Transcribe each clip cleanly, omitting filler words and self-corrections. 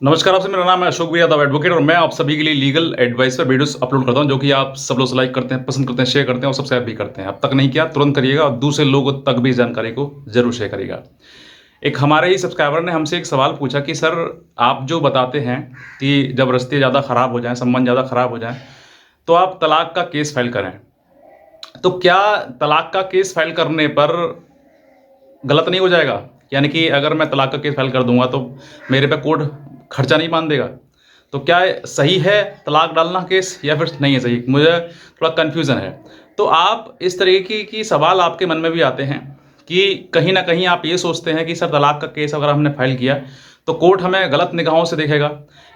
नमस्कार, आपसे मेरा नाम है अशोक यादव एडवोकेट और मैं आप सभी के लिए लीगल एडवाइस पर वीडियोस अपलोड करता हूं जो कि आप सब लोग लाइक करते हैं, पसंद करते हैं, शेयर करते हैं और सब्सक्राइब भी करते हैं। अब तक नहीं किया तुरंत करिएगा और दूसरे लोगों तक भी इस जानकारी को जरूर शेयर करिएगा। एक हमारे ही सब्सक्राइबर ने हमसे एक सवाल पूछा कि सर, आप जो बताते हैं कि जब रिश्ते ज़्यादा ख़राब हो जाएं, संबंध ज़्यादा ख़राब हो जाएं, तो आप तलाक का केस फाइल करें। तो क्या तलाक का केस फाइल करने पर गलत नहीं हो जाएगा? यानी कि अगर मैं तलाक का केस फाइल कर दूंगा तो मेरे पे कोर्ट खर्चा नहीं मान देगा? तो क्या सही है तलाक डालना केस या फिर नहीं है सही? मुझे थोड़ा कन्फ्यूज़न है। तो आप इस तरीके की सवाल आपके मन में भी आते हैं कि कहीं ना कहीं आप ये सोचते हैं कि सर, तलाक का केस अगर हमने फाइल किया तो कोर्ट हमें गलत निगाहों से देखेगा,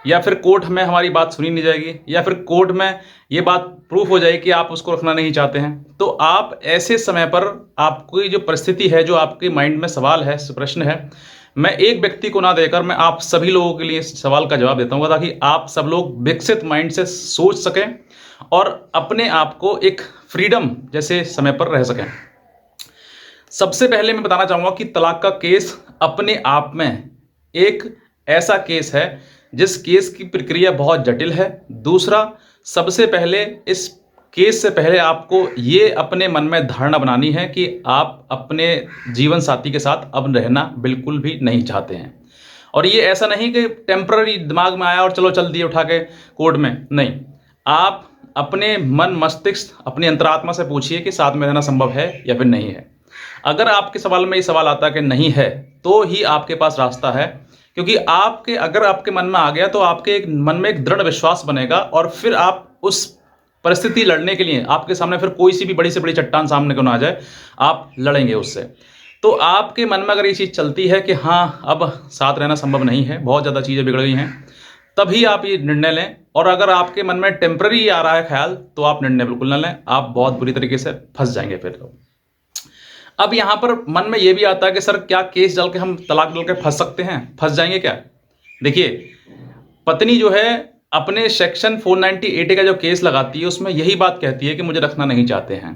या फिर कोर्ट में हमारी बात सुनी नहीं जाएगी, या फिर कोर्ट में ये बात प्रूफ हो जाएगी कि आप उसको रखना नहीं चाहते हैं। तो आप ऐसे समय पर आपकी जो परिस्थिति है, जो आपके माइंड में सवाल है, प्रश्न है, मैं एक व्यक्ति को ना देकर मैं आप सभी लोगों के लिए इस सवाल का जवाब देता हूँ ताकि आप सब लोग विकसित माइंड से सोच सकें और अपने आप को एक फ्रीडम जैसे समय पर रह सकें। सबसे पहले मैं बताना चाहूँगा कि तलाक का केस अपने आप में एक ऐसा केस है जिस केस की प्रक्रिया बहुत जटिल है। दूसरा, सबसे पहले इस केस से पहले आपको ये अपने मन में धारणा बनानी है कि आप अपने जीवन साथी के साथ अब रहना बिल्कुल भी नहीं चाहते हैं। और ये ऐसा नहीं कि टेम्पररी दिमाग में आया और चलो चल दिए उठा के कोर्ट में, नहीं। आप अपने मन मस्तिष्क, अपनी अंतरात्मा से पूछिए कि साथ में रहना संभव है या फिर नहीं है। अगर आपके सवाल में ये सवाल आता है कि नहीं है, तो ही आपके पास रास्ता है। क्योंकि अगर आपके मन में आ गया तो आपके एक मन में एक दृढ़ विश्वास बनेगा और फिर आप उस परिस्थिति लड़ने के लिए, आपके सामने फिर कोई सी भी बड़ी से बड़ी चट्टान सामने क्यों ना आ जाए, आप लड़ेंगे उससे। तो आपके मन में अगर ये चीज़ चलती है कि हाँ, अब साथ रहना संभव नहीं है, बहुत ज़्यादा चीज़ें बिगड़ गई हैं, तभी आप ये निर्णय लें। और अगर आपके मन में टेम्पररी आ रहा है ख्याल, तो आप निर्णय बिल्कुल ना लें, आप बहुत बुरी तरीके से फंस जाएंगे फिर तो। अब यहाँ पर मन में ये भी आता है कि सर, क्या केस डाल के हम तलाक डाल के फंस सकते हैं? फंस जाएंगे क्या? देखिए, पत्नी जो है अपने सेक्शन 498 का जो केस लगाती है उसमें यही बात कहती है कि मुझे रखना नहीं चाहते हैं,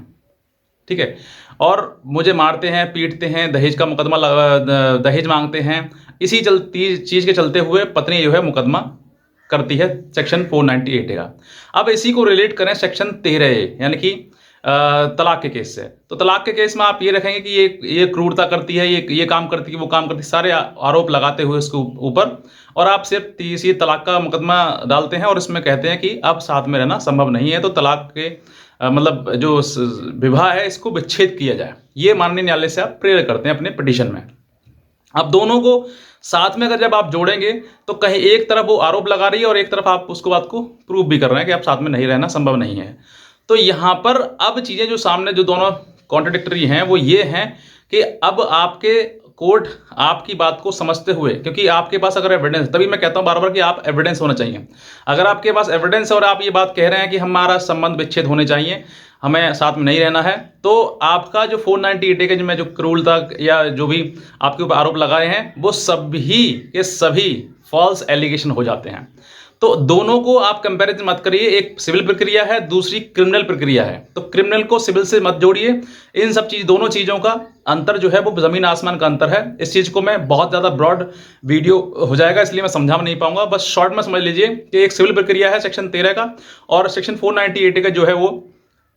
ठीक है, और मुझे मारते हैं, पीटते हैं, दहेज का मुकदमा दहेज मांगते हैं। इसी चलती चीज़ के चलते हुए पत्नी जो है मुकदमा करती है सेक्शन 498 का। अब इसी को रिलेट करें सेक्शन 13A यानी कि तलाक के केस से। तो तलाक के केस में आप ये रखेंगे कि ये क्रूरता करती है, ये काम करती है, वो काम करती है, सारे आरोप लगाते हुए उसके ऊपर, और आप सिर्फ तीसरी तलाक का मुकदमा डालते हैं और इसमें कहते हैं कि अब साथ में रहना संभव नहीं है, तो तलाक के मतलब जो विवाह है इसको विच्छेद किया जाए, ये माननीय न्यायालय से आप प्रेयर करते हैं अपने पिटीशन में। अब दोनों को साथ में अगर जब आप जोड़ेंगे तो कहीं एक तरफ वो आरोप लगा रही है और एक तरफ आप उसको बात को प्रूव भी कर रहे हैं कि आप साथ में नहीं रहना संभव नहीं है। तो यहाँ पर अब चीज़ें जो सामने जो दोनों कॉन्ट्रडिक्टरी हैं वो ये हैं कि अब आपके कोर्ट आपकी बात को समझते हुए, क्योंकि आपके पास अगर एविडेंस, तभी मैं कहता हूँ बार बार कि आप एविडेंस होना चाहिए। अगर आपके पास एविडेंस और आप ये बात कह रहे हैं कि हमारा संबंध विच्छेद होने चाहिए, हमें साथ में नहीं रहना है, तो आपका जो 498 के में जो क्रूरता या जो भी आपके ऊपर आरोप लगाए हैं वो सभी के सभी फॉल्स एलिगेशन हो जाते हैं। तो दोनों को आप कंपैरिजन मत करिए, एक सिविल प्रक्रिया है, दूसरी क्रिमिनल प्रक्रिया है, तो क्रिमिनल को सिविल से मत जोड़िए। इन सब दोनों चीज़ों का अंतर जो है वो जमीन आसमान का अंतर है। इस चीज़ को मैं बहुत ज़्यादा ब्रॉड वीडियो हो जाएगा इसलिए मैं समझा नहीं पाऊंगा, बस शॉर्ट में समझ लीजिए कि एक सिविल प्रक्रिया है सेक्शन 13 का और सेक्शन 498 का जो है वो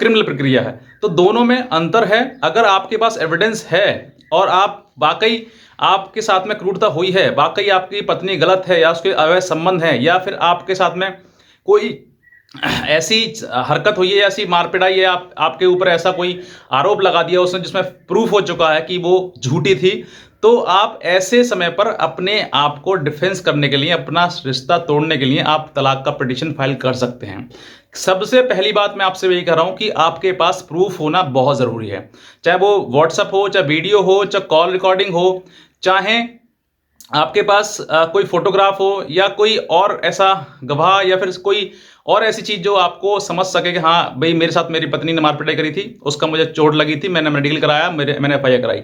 क्रिमिनल प्रक्रिया है। तो दोनों में अंतर है। अगर आपके पास एविडेंस है और आप वाकई आपके साथ में क्रूरता हुई है, वाकई आपकी पत्नी गलत है या उसके अवैध संबंध है, या फिर आपके साथ में कोई ऐसी हरकत हुई है, ऐसी मार पिटाई है, आपके ऊपर ऐसा कोई आरोप लगा दिया उसने जिसमें प्रूफ हो चुका है कि वो झूठी थी, तो आप ऐसे समय पर अपने आप को डिफेंस करने के लिए, अपना रिश्ता तोड़ने के लिए आप तलाक का पिटीशन फाइल कर सकते हैं। सबसे पहली बात मैं आपसे यही कह रहा हूं कि आपके पास प्रूफ होना बहुत ज़रूरी है, चाहे वो व्हाट्सएप हो, चाहे वीडियो हो, चाहे कॉल रिकॉर्डिंग हो, चाहे आपके पास कोई फोटोग्राफ हो या कोई और ऐसा गवाह या फिर कोई और ऐसी चीज़ जो आपको समझ सके कि हाँ भाई, मेरे साथ मेरी पत्नी ने मार पिटाई करी थी, उसका मुझे चोट लगी थी, मैंने मेडिकल कराया, मैंने एफआईआर कराई।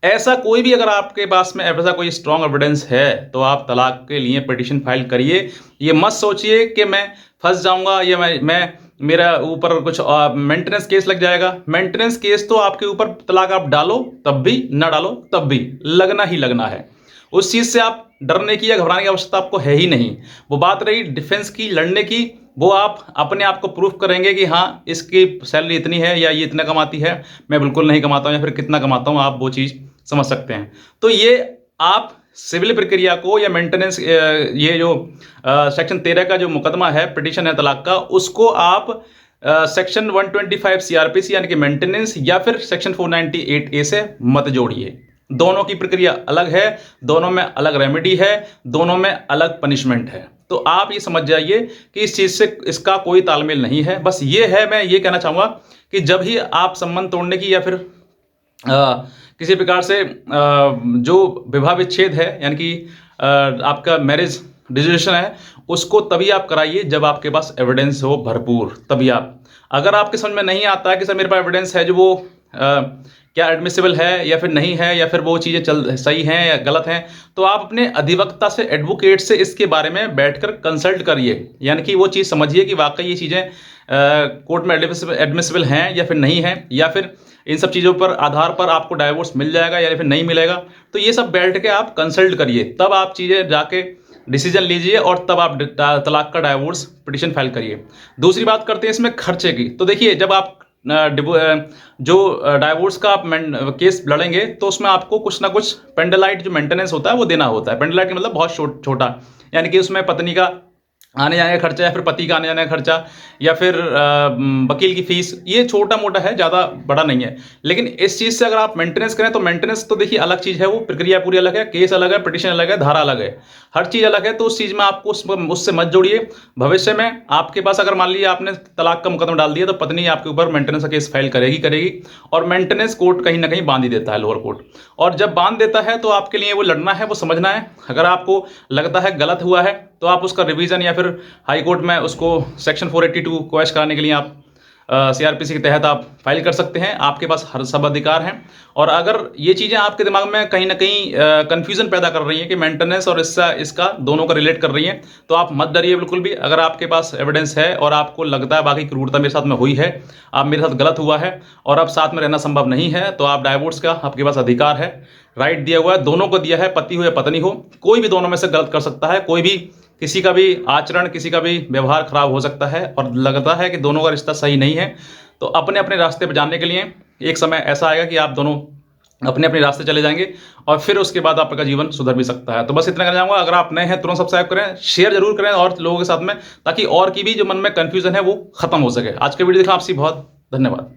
ऐसा कोई भी अगर आपके पास में ऐसा कोई स्ट्रॉन्ग एविडेंस है तो आप तलाक के लिए पिटीशन फाइल करिए। ये मत सोचिए कि मैं फंस जाऊंगा या मैं मेरा ऊपर कुछ मेंटेनेंस केस लग जाएगा। मेंटेनेंस केस तो आपके ऊपर, तलाक आप डालो तब भी, ना डालो तब भी लगना ही लगना है। उस चीज़ से आप डरने की या घबराने की आवश्यकता आपको है ही नहीं। वो बात रही डिफेंस की, लड़ने की, वो आप अपने आप को प्रूफ करेंगे कि हाँ, इसकी सैलरी इतनी है या ये इतना कमाती है, मैं बिल्कुल नहीं कमाता हूँ, या फिर कितना कमाता हूँ, आप वो चीज़ समझ सकते हैं। तो ये आप सिविल प्रक्रिया को या मेंटेनेंस, ये जो सेक्शन 13 का जो मुकदमा है, पिटीशन है तलाक का, उसको आप सेक्शन 125 सीआरपीसी यानी कि मेंटेनेंस या फिर सेक्शन 498 ए से मत जोड़िए। दोनों की प्रक्रिया अलग है, दोनों में अलग रेमेडी है, दोनों में अलग पनिशमेंट है। तो आप ये समझ जाइए कि इस चीज़ से इसका कोई तालमेल नहीं है। बस ये है, मैं ये कहना चाहूँगा कि जब ही आप संबंध तोड़ने की या फिर किसी प्रकार से जो विवाह विच्छेद है, यानी कि आपका मैरिज डिसोल्यूशन है, उसको तभी आप कराइए जब आपके पास एविडेंस हो भरपूर, तभी आप। अगर आपके समझ में नहीं आता है कि सर मेरे पास एविडेंस है जो वो क्या एडमिसिबल है या फिर नहीं है, या फिर वो चीज़ें चल सही हैं या गलत हैं, तो आप अपने अधिवक्ता से, एडवोकेट से इसके बारे में बैठकर कंसल्ट करिए। यानी कि वो चीज़ समझिए कि वाकई ये चीज़ें कोर्ट में एडमिसिबल हैं या फिर नहीं हैं, या फिर इन सब चीज़ों पर आधार पर आपको डाइवोर्स मिल जाएगा या फिर नहीं मिलेगा। तो ये सब बैठ के आप कंसल्ट करिए, तब आप चीज़ें जाके डिसीजन लीजिए और तब आप तलाक का डाइवोर्स पिटीशन फाइल करिए। दूसरी बात करते हैं इसमें खर्चे की। तो देखिए, जब आप जो डाइवोर्स का आप केस लड़ेंगे तो उसमें आपको कुछ ना कुछ पेंडलाइट जो मेंटेनेंस होता है वो देना होता है। पेंडलाइट का मतलब बहुत छोटा, यानी कि उसमें पत्नी का आने जाने का खर्चा या फिर पति का आने जाने का खर्चा या फिर वकील की फीस, ये छोटा मोटा है, ज़्यादा बड़ा नहीं है। लेकिन इस चीज़ से अगर आप मेंटेनेंस करें तो मेंटेनेंस तो देखिए अलग चीज़ है, वो प्रक्रिया पूरी अलग है, केस अलग है, पिटीशन अलग है, धारा अलग है, हर चीज़ अलग है। तो उस चीज़ में आपको उससे मत जोड़िए। भविष्य में आपके पास अगर मान लीजिए आपने तलाक का मुकदमा डाल दिया तो पत्नी आपके ऊपर मेंटेनेंस का केस फाइल करेगी। और मेंटेनेंस कोर्ट कहीं ना कहीं बांध ही देता है, लोअर कोर्ट। और जब बांध देता है तो आपके लिए वो लड़ना है, वो समझना है। अगर आपको लगता है गलत हुआ है तो आप उसका रिवीजन या फिर हाई कोर्ट में उसको सेक्शन 482 क्वैश कराने के लिए आप सीआरपीसी के तहत आप फाइल कर सकते हैं। आपके पास हर सब अधिकार हैं। और अगर ये चीज़ें आपके दिमाग में कहीं ना कहीं कन्फ्यूजन पैदा कर रही हैं कि मेंटेनेंस और इसका दोनों का रिलेट कर रही हैं, तो आप मत डरिए बिल्कुल भी। अगर आपके पास एविडेंस है और आपको लगता है बाकी क्रूरता मेरे साथ में हुई है, आप मेरे साथ गलत हुआ है और अब साथ में रहना संभव नहीं है, तो आप डाइवोर्स का आपके पास अधिकार है, राइट दिया हुआ है, दोनों को दिया है, पति हो या पत्नी हो, कोई भी दोनों में से गलत कर सकता है। कोई भी किसी का भी आचरण, किसी का भी व्यवहार खराब हो सकता है और लगता है कि दोनों का रिश्ता सही नहीं है, तो अपने अपने रास्ते पर जाने के लिए एक समय ऐसा आएगा कि आप दोनों अपने अपने रास्ते चले जाएंगे और फिर उसके बाद आपका जीवन सुधर भी सकता है। तो बस इतना कहना चाहूँगा। अगर आप नए हैं तुरंत सब्सक्राइब करें, शेयर जरूर करें और लोगों के साथ में, ताकि और की भी जो मन में कन्फ्यूजन है वो खत्म हो सके। आज के वीडियो देखा, आपसे बहुत धन्यवाद।